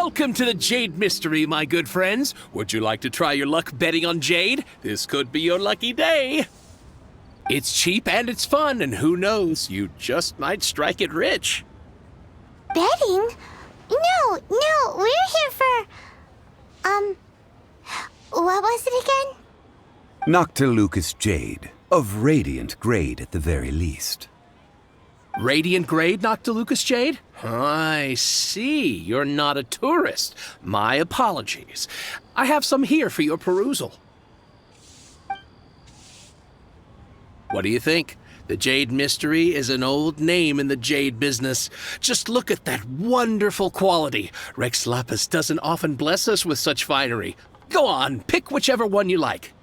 Welcome to the Jade Mystery, my good friends. Would you like to try your luck betting on Jade? This could be your lucky day. It's cheap and it's fun, and who knows, you just might strike it rich. Betting? No, we're here for... what was it again? Noctilucous Jade, of radiant grade at the very least. Radiant grade, Noctilucous Jade? I see. You're not a tourist. My apologies. I have some here for your perusal. What do you think? The Jade Mystery is an old name in the jade business. Just look at that wonderful quality. Rex Lapis doesn't often bless us with such finery. Go on, pick whichever one you like.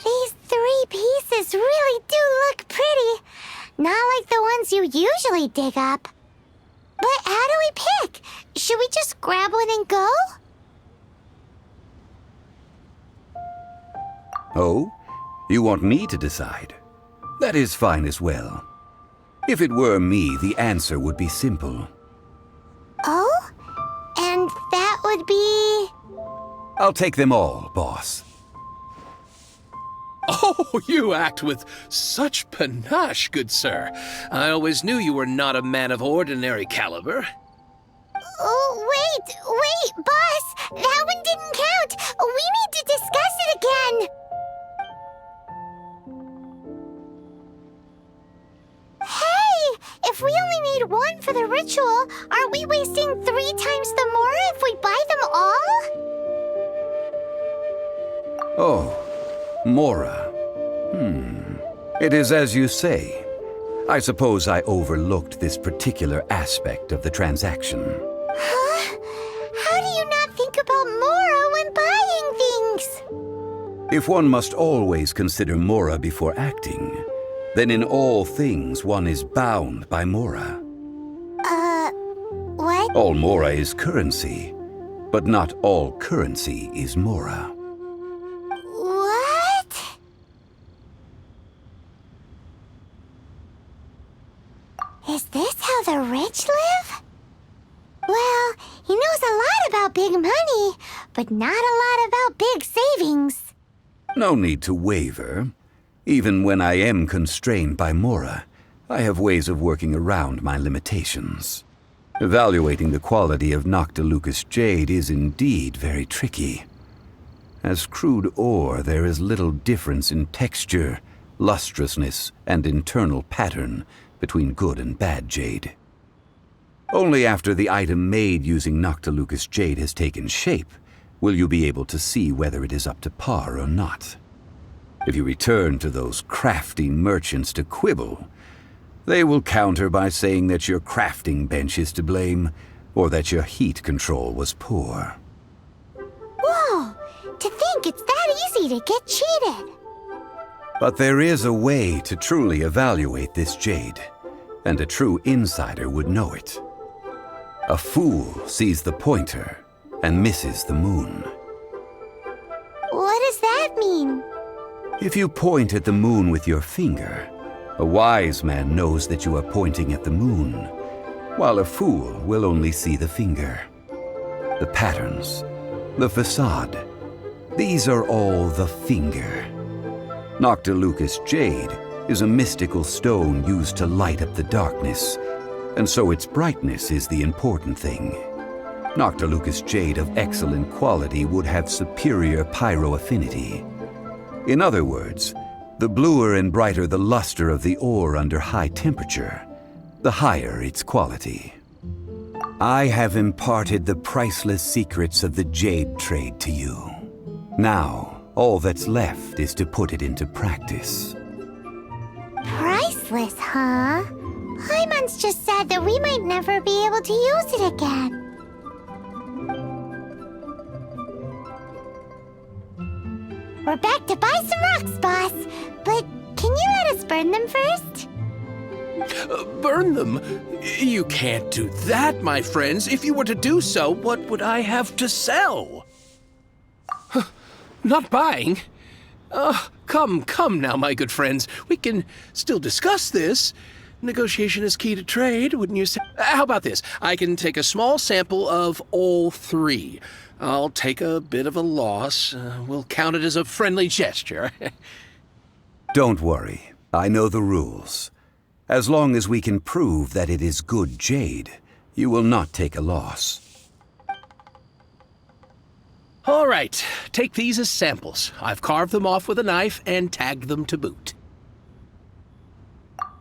These 3 pieces really do look pretty. Not like the ones you usually dig up. But how do we pick? Should we just grab one and go? Oh? You want me to decide? That is fine as well. If it were me, the answer would be simple. Oh? And that would be... I'll take them all, boss. Oh, you act with such panache, good sir. I always knew you were not a man of ordinary caliber. Oh, wait, boss! That one didn't count! We need to discuss it again! Hey! If we only need 1 for the ritual, aren't we wasting 3 times the Mora if we buy them all? Oh, Mora. It is as you say. I suppose I overlooked this particular aspect of the transaction. Huh? How do you not think about Mora when buying things? If one must always consider Mora before acting, then in all things one is bound by Mora. What? All Mora is currency, but not all currency is Mora. What? Is this how the rich live? Well, he knows a lot about big money, but not a lot about big savings. No need to waver. Even when I am constrained by Mora, I have ways of working around my limitations. Evaluating the quality of Noctilucous Jade is indeed very tricky. As crude ore, there is little difference in texture, lustrousness, and internal pattern between good and bad jade. Only after the item made using Noctilucous Jade has taken shape will you be able to see whether it is up to par or not. If you return to those crafty merchants to quibble, they will counter by saying that your crafting bench is to blame, or that your heat control was poor. Whoa! To think it's that easy to get cheated! But there is a way to truly evaluate this jade, and a true insider would know it. A fool sees the pointer and misses the moon. What does that mean? If you point at the moon with your finger, a wise man knows that you are pointing at the moon, while a fool will only see the finger. The patterns, the facade, these are all the finger. Noctilucous Jade is a mystical stone used to light up the darkness, and so its brightness is the important thing. Noctilucous Jade of excellent quality would have superior pyroaffinity. In other words, the bluer and brighter the luster of the ore under high temperature, the higher its quality. I have imparted the priceless secrets of the jade trade to you. Now, all that's left is to put it into practice. Priceless, huh? Hyman's just said that we might never be able to use it again. We're back to buy some rocks, boss. But can you let us burn them first? Burn them? You can't do that, my friends. If you were to do so, what would I have to sell? Not buying? Come now, my good friends. We can still discuss this. Negotiation is key to trade, wouldn't you say? How about this? I can take a small sample of all three. I'll take a bit of a loss. We'll count it as a friendly gesture. Don't worry. I know the rules. As long as we can prove that it is good jade, you will not take a loss. All right, take these as samples. I've carved them off with a knife and tagged them to boot.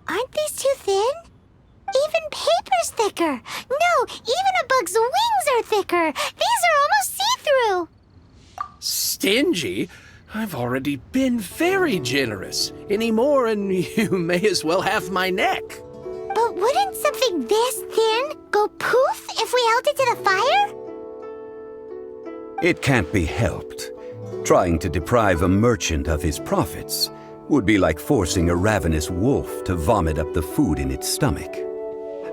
Aren't these too thin? Even paper's thicker. No, even a bug's wings are thicker. These are almost see-through. Stingy? I've already been very generous. Any more and you may as well have my neck. But wouldn't something this thin go poof if we held it to the fire? It can't be helped. Trying to deprive a merchant of his profits would be like forcing a ravenous wolf to vomit up the food in its stomach.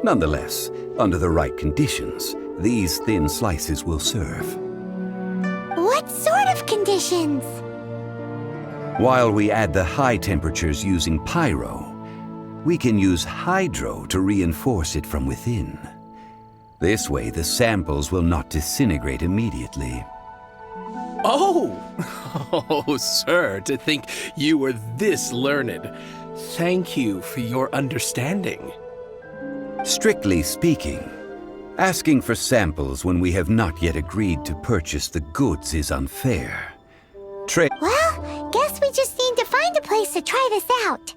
Nonetheless, under the right conditions, these thin slices will serve. What sort of conditions? While we add the high temperatures using pyro, we can use hydro to reinforce it from within. This way, the samples will not disintegrate immediately. Oh! Oh, sir, to think you were this learned. Thank you for your understanding. Strictly speaking, asking for samples when we have not yet agreed to purchase the goods is unfair. Well, guess we just need to find a place to try this out.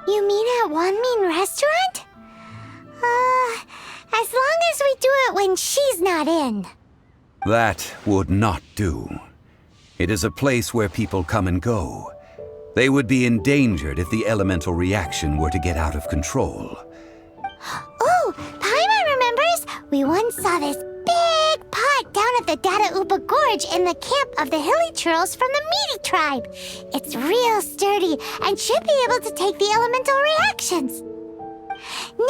You mean at Wanmin Restaurant? As long as we do it when she's not in. That would not do. It is a place where people come and go. They would be endangered if the elemental reaction were to get out of control. Oh, Paimon remembers! We once saw this big pot down at the Data Upa Gorge in the camp of the hilly churls from the Meaty tribe. It's real sturdy and should be able to take the elemental reactions.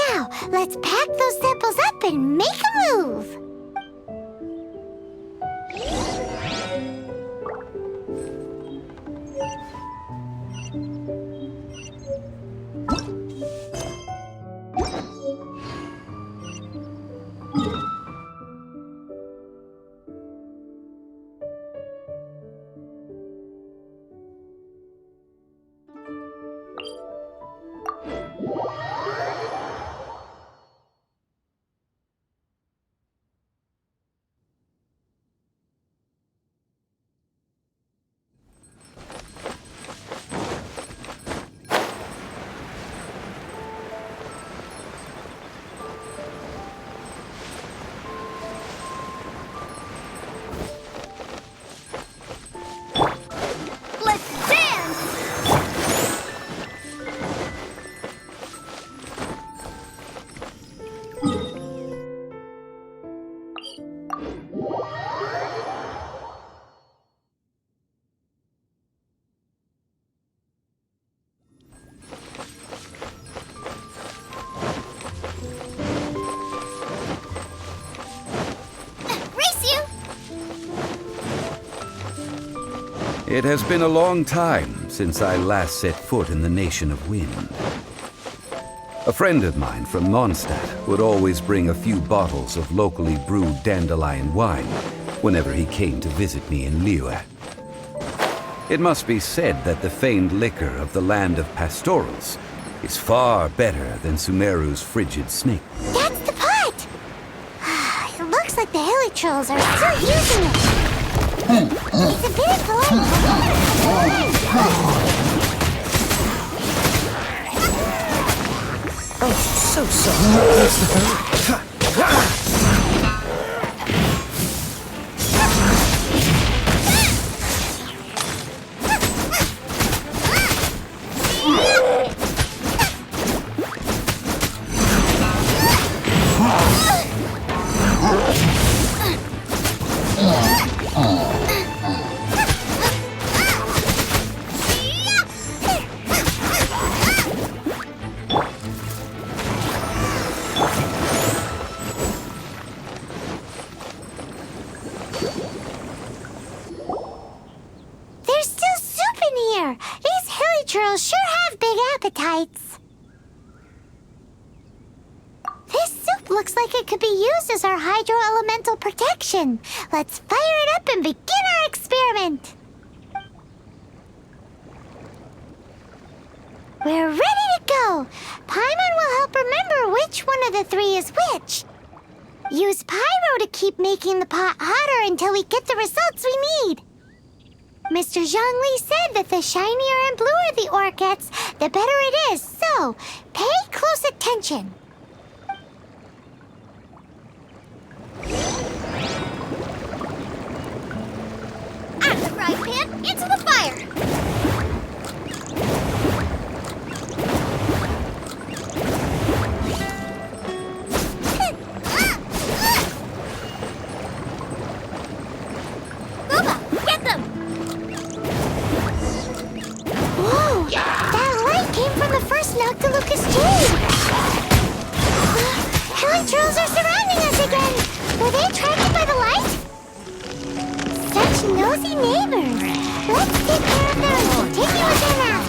Now, let's pack those samples up and make a move! It has been a long time since I last set foot in the Nation of Wind. A friend of mine from Mondstadt would always bring a few bottles of locally brewed dandelion wine whenever he came to visit me in Liyue. It must be said that the famed liquor of the land of pastorals is far better than Sumeru's frigid snake. That's the pot! It looks like the hilly trolls are still using it. It's a bit glowing. Oh, so sorry. Looks like it could be used as our hydro-elemental protection. Let's fire it up and begin our experiment. We're ready to go. Paimon will help remember which one of the three is which. Use Pyro to keep making the pot hotter until we get the results we need. Mr. Zhongli said that the shinier and bluer the ore gets, the better it is. So, pay close attention. Out of the frying pan, into the fire. Get them! Whoa! That light came from the first Noctilucous Jade! Helitrolls are surrounding us again! Were they attracted by the light? Such nosy neighbors! Let's take care of them and continue with their nap!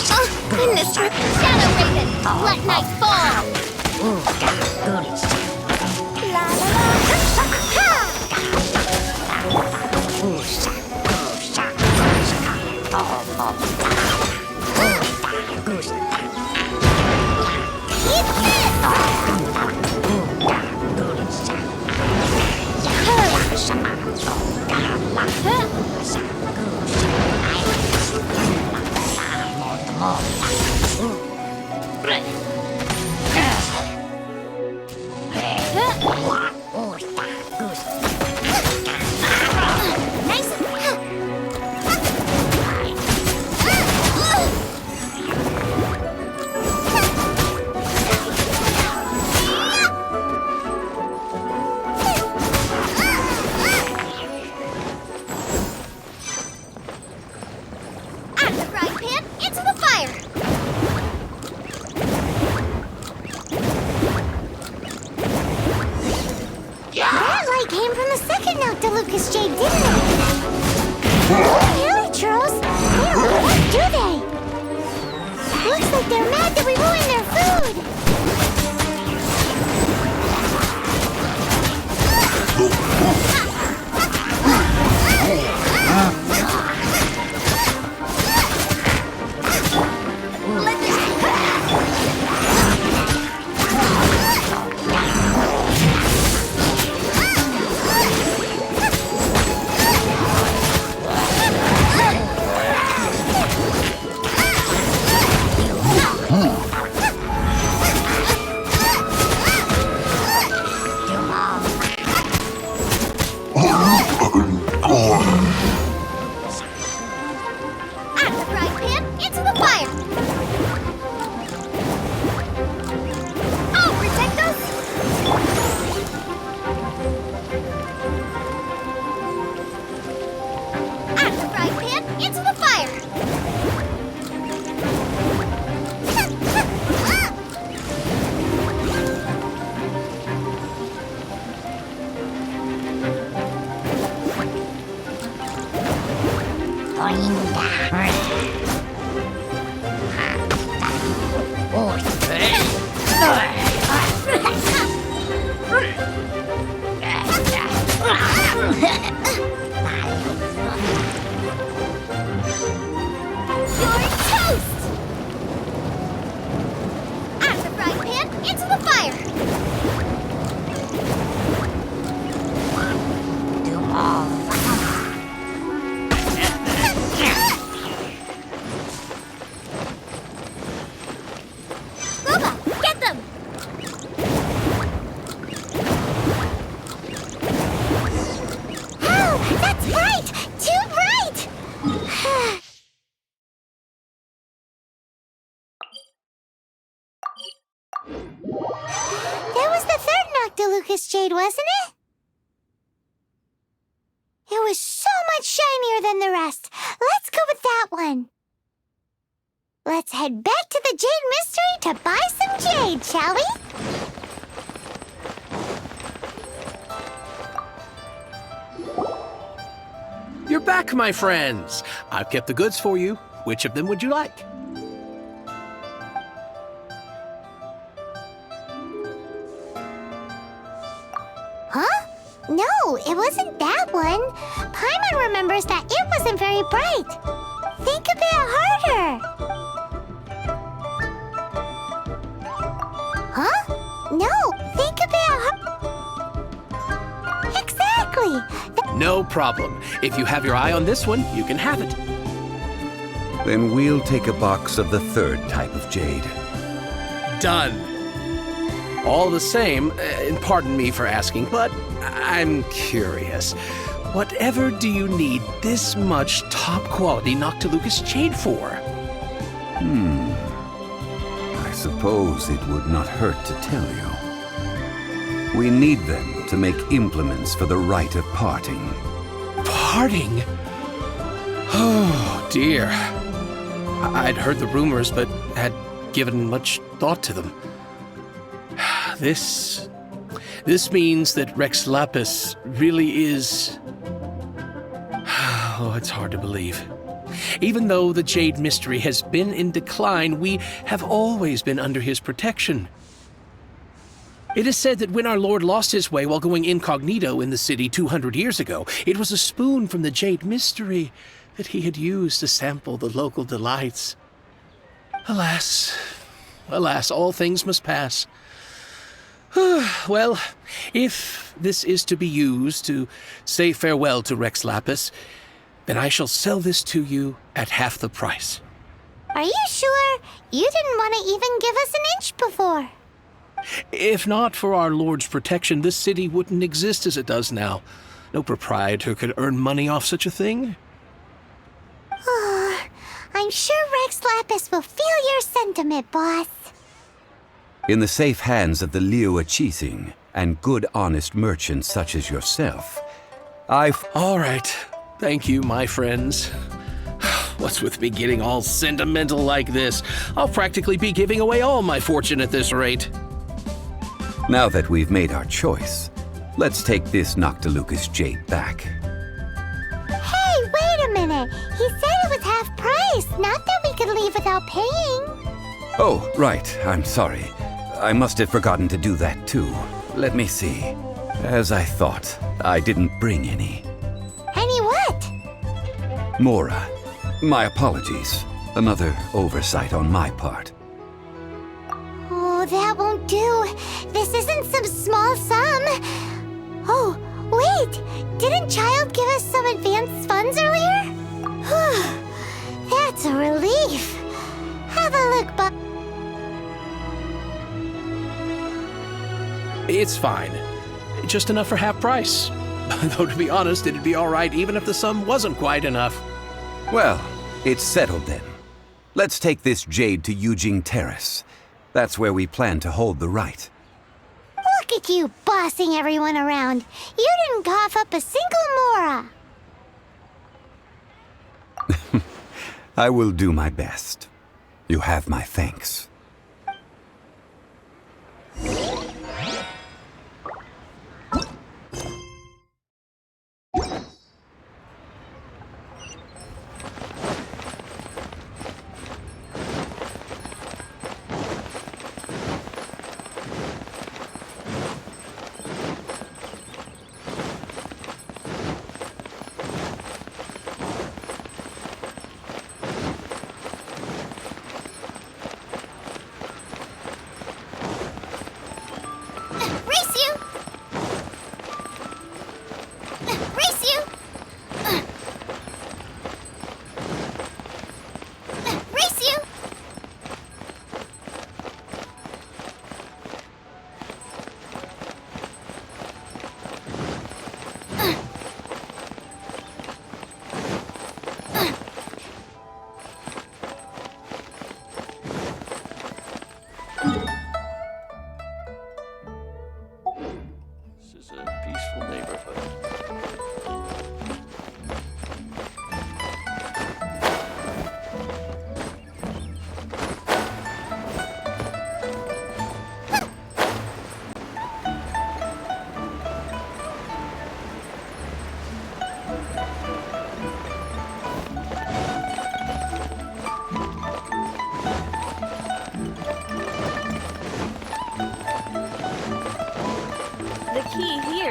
Oh, goodness! Shadow Raven! Let night fall! La la la! Ha! Eat this! Noctilucous Jade, didn't it? Helitrolls? They don't work, do they? Looks like they're mad that we ruined their food. Noctilucous Jade, wasn't it? It was so much shinier than the rest. Let's go with that. Let's head back to the Jade Mystery to buy some jade, shall we? You're back, my friends. I've kept the goods for you. Which of them would you like? Huh? No, it wasn't that one. Paimon remembers that it wasn't very bright. Think a bit harder. Huh? No, think a bit harder. Exactly. No problem. If you have your eye on this one, you can have it. Then we'll take a box of the third type of jade. Done. All the same, and pardon me for asking, but I'm curious. Whatever do you need this much top-quality Noctilucus jade for? I suppose it would not hurt to tell you. We need them to make implements for the rite of parting. Parting? Oh, dear. I'd heard the rumors, but had given much thought to them. This means that Rex Lapis really is... Oh, it's hard to believe. Even though the Jade Mystery has been in decline, we have always been under his protection. It is said that when our Lord lost his way while going incognito in the city 200 years ago, it was a spoon from the Jade Mystery that he had used to sample the local delights. Alas, all things must pass. Well, if this is to be used to say farewell to Rex Lapis, then I shall sell this to you at half the price. Are you sure? You didn't want to even give us an inch before. If not for our Lord's protection, this city wouldn't exist as it does now. No proprietor could earn money off such a thing. I'm sure Rex Lapis will feel your sentiment, boss. In the safe hands of the Liu Achising and good honest merchants such as yourself, All right. Thank you, my friends. What's with me getting all sentimental like this? I'll practically be giving away all my fortune at this rate. Now that we've made our choice, let's take this Noctilucus jade back. Hey, wait a minute. He said it was half price, not that we could leave without paying. Oh, right. I'm sorry. I must have forgotten to do that too. Let me see. As I thought, I didn't bring any. Any what? Mora, my apologies. Another oversight on my part. Oh, that won't do. This isn't some small sum. Oh, wait. Didn't Child give us some advanced funds earlier? That's a relief. Have a look, Bob. It's fine. Just enough for half price. Though, to be honest, it'd be all right even if the sum wasn't quite enough. Well, it's settled then. Let's take this jade to Yujing Terrace. That's where we plan to hold the rite. Look at you bossing everyone around. You didn't cough up a single Mora. I will do my best. You have my thanks.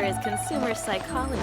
is consumer psychology.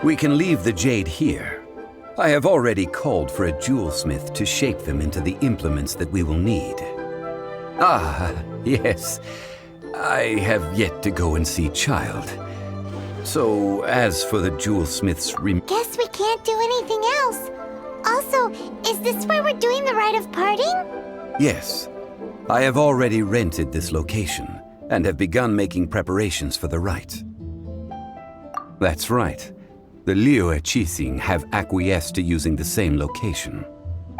We can leave the jade here. I have already called for a jewelsmith to shape them into the implements that we will need. Ah, yes. I have yet to go and see Child. So, as for the jewelsmith's Guess we can't do anything else. Also, is this where we're doing the rite of parting? Yes. I have already rented this location and have begun making preparations for the rite. That's right. The Liu Qixing have acquiesced to using the same location.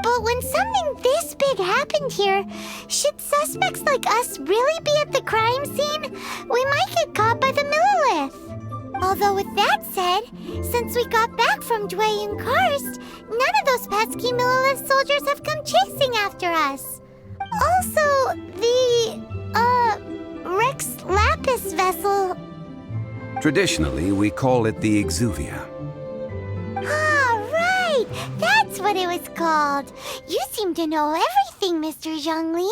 But when something this big happened here, should suspects like us really be at the crime scene? We might get caught by the Millilith. Although with that said, since we got back from Dwayne Karst, none of those pesky Millilith soldiers have come chasing after us. Also, the, Rex Lapis vessel. Traditionally, we call it the Exuvia. Ah, right! That's what it was called. You seem to know everything, Mr. Zhongli.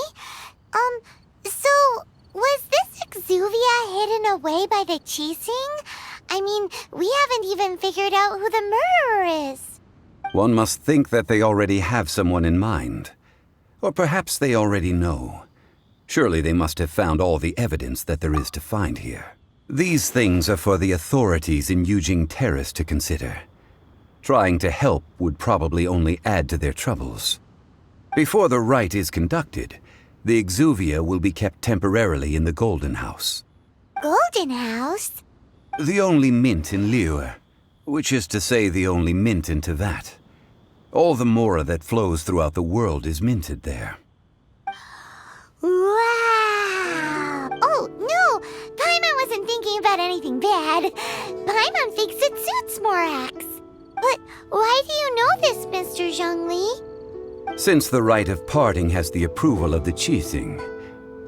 So, was this Exuvia hidden away by the Qixing? I mean, we haven't even figured out who the murderer is. One must think that they already have someone in mind. Or perhaps they already know. Surely they must have found all the evidence that there is to find here. These things are for the authorities in Yujing Terrace to consider. Trying to help would probably only add to their troubles. Before the rite is conducted, the Exuvia will be kept temporarily in the Golden House. Golden House? The only mint in Liyue, which is to say the only mint in Tevat. All the mora that flows throughout the world is minted there. Wow! Oh, no! Paimon wasn't thinking about anything bad. Paimon thinks it suits Morax. But why do you know this, Mr. Zhongli? Since the rite of parting has the approval of the Qixing,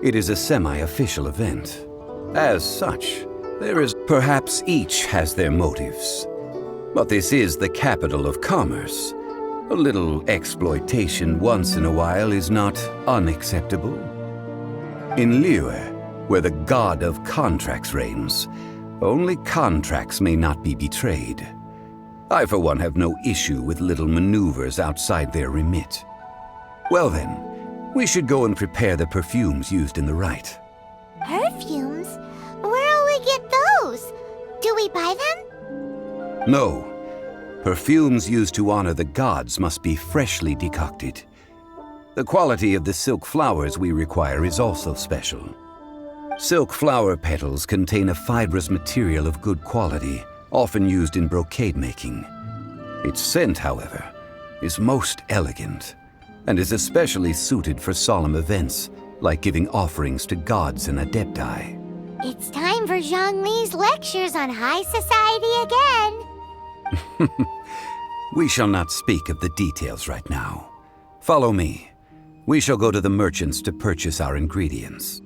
it is a semi-official event. As such, perhaps each has their motives. But this is the capital of commerce. A little exploitation once in a while is not unacceptable. In Liyue, where the god of contracts reigns, only contracts may not be betrayed. I, for one, have no issue with little maneuvers outside their remit. Well then, we should go and prepare the perfumes used in the rite. Perfumes? Where'll we get those? Do we buy them? No. Perfumes used to honor the gods must be freshly decocted. The quality of the silk flowers we require is also special. Silk flower petals contain a fibrous material of good quality, often used in brocade making. Its scent, however, is most elegant, and is especially suited for solemn events, like giving offerings to gods and adepti. It's time for Zhongli's lectures on high society again. We shall not speak of the details right now. Follow me. We shall go to the merchants to purchase our ingredients.